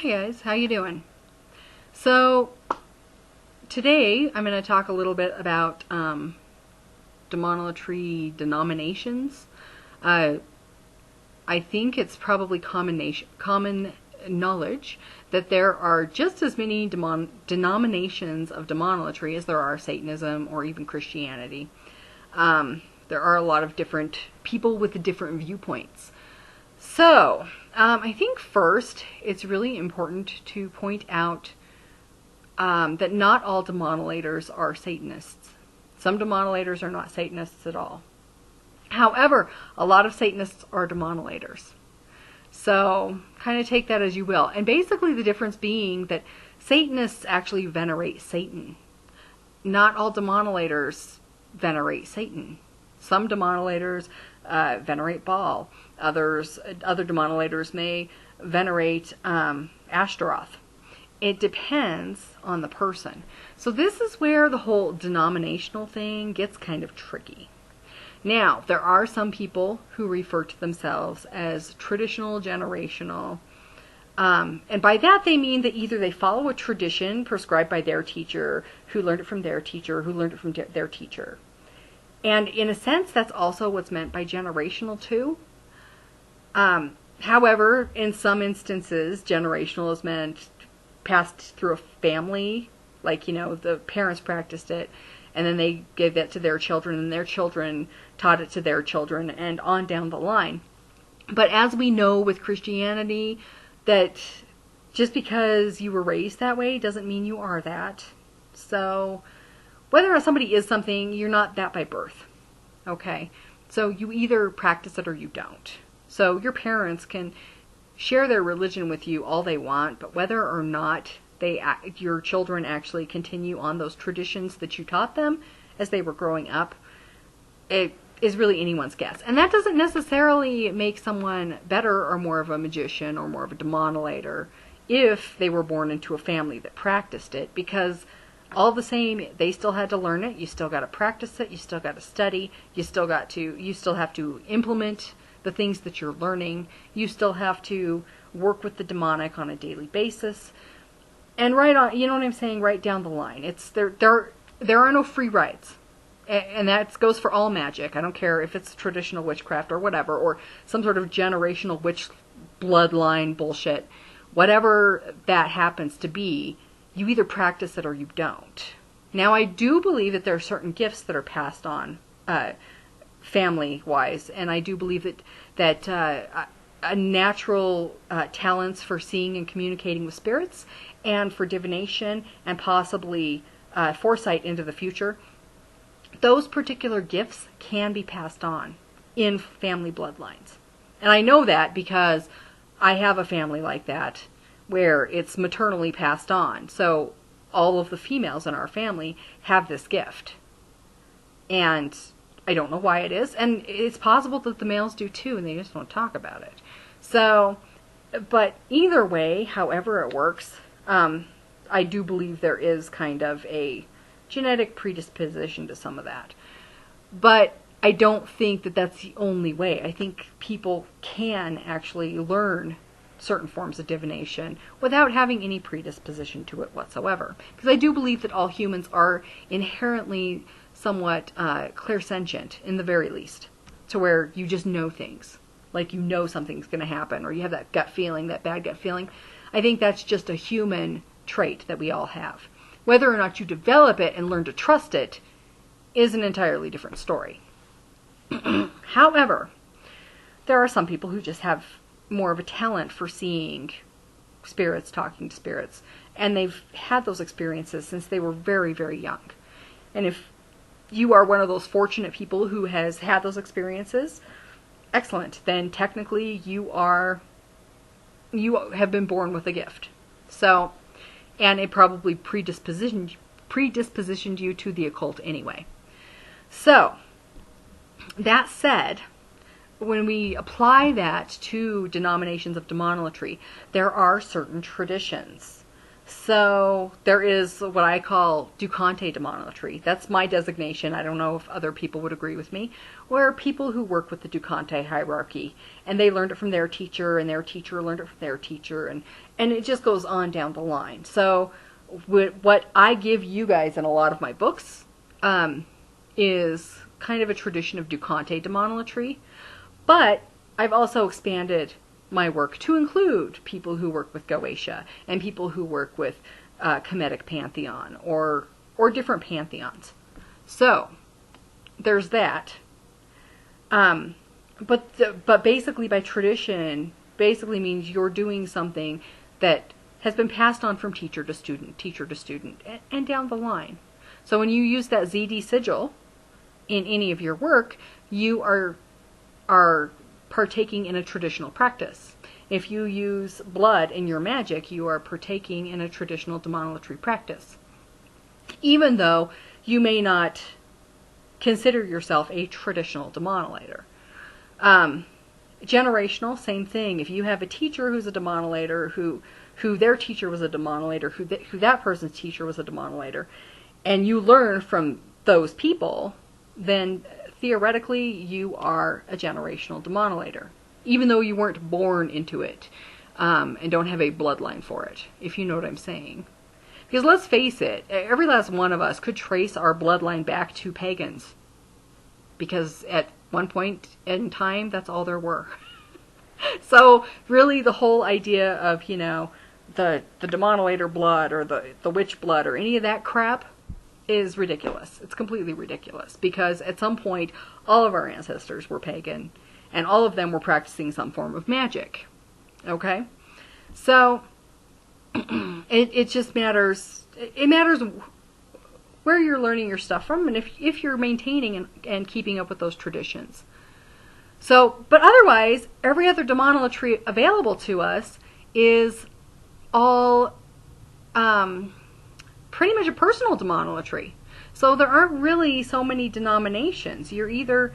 Hi guys, how you doing? So today I'm going to talk a little bit about demonolatry denominations. I think it's probably common knowledge that there are just as many denominations of demonolatry as there are Satanism or even Christianity. There are a lot of different people with different viewpoints. So, I think first it's really important to point out that not all demonolators are Satanists. Some demonolators are not Satanists at all. However, a lot of Satanists are demonolators. So, kind of take that as you will. And basically the difference being that Satanists actually venerate Satan. Not all demonolators venerate Satan. Some demonolators venerate Baal. Other demonolators may venerate Ashtaroth. It depends on the person. So this is where the whole denominational thing gets kind of tricky. Now, there are some people who refer to themselves as traditional generational. And by that they mean that either they follow a tradition prescribed by their teacher, who learned it from their teacher, who learned it from their teacher. And in a sense, that's also what's meant by generational too. However, in some instances, generational is meant passed through a family, like, the parents practiced it, and then they gave that to their children, and their children taught it to their children, and on down the line. But as we know with Christianity, that just because you were raised that way doesn't mean you are that. So whether or not somebody is something, you're not that by birth. Okay? So you either practice it or you don't. So your parents can share their religion with you all they want, but whether or not your children actually continue on those traditions that you taught them as they were growing up, it is really anyone's guess. And that doesn't necessarily make someone better or more of a magician or more of a demonolator if they were born into a family that practiced it, because all the same, they still had to learn it. You still got to practice it. You still got to study. You still have to implement the things that you're learning. You still have to work with the demonic on a daily basis. And right on, you know what I'm saying, right down the line. There are no free rides. And that goes for all magic. I don't care if it's traditional witchcraft or whatever, or some sort of generational witch bloodline bullshit. Whatever that happens to be, you either practice it or you don't. Now, I do believe that there are certain gifts that are passed on family-wise, and I do believe that a natural talents for seeing and communicating with spirits, and for divination, and possibly foresight into the future, those particular gifts can be passed on in family bloodlines. And I know that because I have a family like that, where it's maternally passed on. So all of the females in our family have this gift. And I don't know why it is. And it's possible that the males do too, and they just don't talk about it. So, but either way, however it works, I do believe there is kind of a genetic predisposition to some of that. But I don't think that that's the only way. I think people can actually learn certain forms of divination without having any predisposition to it whatsoever. Because I do believe that all humans are inherently somewhat clairsentient, in the very least, to where you just know things. Like you know something's going to happen, or you have that gut feeling, that bad gut feeling. I think that's just a human trait that we all have. Whether or not you develop it and learn to trust it is an entirely different story. However, there are some people who just have more of a talent for seeing spirits, talking to spirits, and they've had those experiences since they were very, very young. And if you are one of those fortunate people who has had those experiences, excellent. Then technically you have been born with a gift. So, and it probably predispositioned you to the occult anyway. So, that said, when we apply that to denominations of demonolatry, there are certain traditions. So there is what I call Ducante demonolatry. That's my designation. I don't know if other people would agree with me. Where people who work with the Ducante hierarchy, and they learned it from their teacher, and their teacher learned it from their teacher, and it just goes on down the line. So what I give you guys in a lot of my books is kind of a tradition of Ducante demonolatry, but I've also expanded my work to include people who work with Goetia and people who work with Kemetic Pantheon or different pantheons. So there's that. But basically, by tradition, basically means you're doing something that has been passed on from teacher to student, and down the line. So when you use that ZD sigil in any of your work, you are partaking in a traditional practice. If you use blood in your magic, you are partaking in a traditional demonolatry practice. Even though you may not consider yourself a traditional demonolator. Generational, same thing. If you have a teacher who's a demonolator, who their teacher was a demonolator, who that person's teacher was a demonolator, and you learn from those people, then theoretically you are a generational demonolator, even though you weren't born into it and don't have a bloodline for it, if you know what I'm saying. Because let's face it, every last one of us could trace our bloodline back to pagans. Because at one point in time, that's all there were. So really the whole idea of, the demonolator blood or the witch blood or any of that crap is ridiculous. It's completely ridiculous. Because at some point, all of our ancestors were pagan. And all of them were practicing some form of magic. Okay? So it just matters. It matters where you're learning your stuff from, and if you're maintaining and keeping up with those traditions. So, but otherwise, every other demonolatry available to us is all pretty much a personal demonolatry. So there aren't really so many denominations. You're either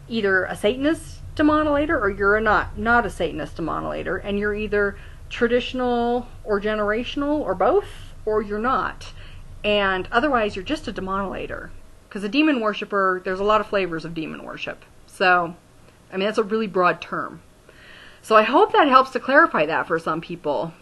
a Satanist demonolator or you're not a Satanist demonolator, and you're either traditional or generational or both, or you're not. And otherwise you're just a demonolator. Because a demon worshiper, there's a lot of flavors of demon worship. So, I mean, that's a really broad term. So I hope that helps to clarify that for some people.